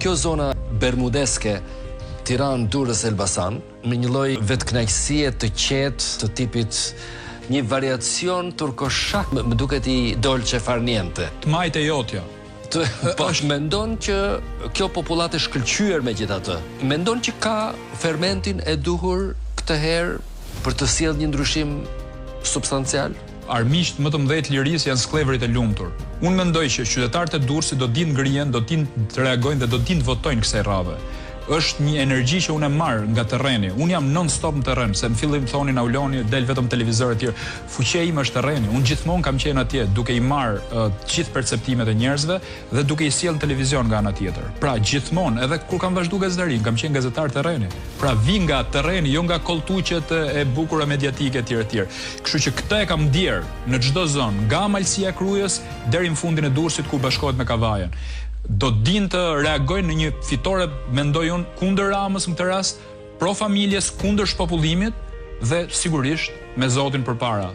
Kjo zona bermudeske, Tiranë, Durrës, Elbasan, me një lloj vetkënaqësie të qetë të tipit një variacion turkoshak, më duket I dolce far niente. Të majtë e jotja. Po mendon që kjo popullat e shkëlqyer megjithatë. Mendon që ka fermentin e duhur këtë herë për të sjellë një ndryshim substancial? Armiqt më të mëdhenj të lirisë janë sklevërit e lumtur. Unë mendoj që qytetarët e Durrësit do të dinë ngrihen, do të dinë të reagojnë dhe do të dinë të votojnë kësaj radhe. Është një energji që unë e marr nga terreni. Unë jam non-stop në terren, se në fillim thonin Auloni del vetëm televizor etj. Fuqia ime është terreni. Unë gjithmonë kam qenë atje duke I marr gjithë perceptimet e njerëzve dhe duke I sjellë në televizion nga ana tjetër. Pra gjithmonë, edhe kur kam vazhduar gazetarin, kam qenë gazetar terreni. Pra vi nga terreni, jo nga kolltuqet e bukura mediatike etj etj. Kështu që këtë e kam ndier në çdo zonë, nga Malësia e Krujës deri në fundin e Durrësit ku bashkohet me Kavajën. Do dinë të reagojnë në një fitore, mendoj unë, kundër Ramës në këtë rast, pro familjes, kundër shpopullimit dhe sigurisht me Zotin përpara.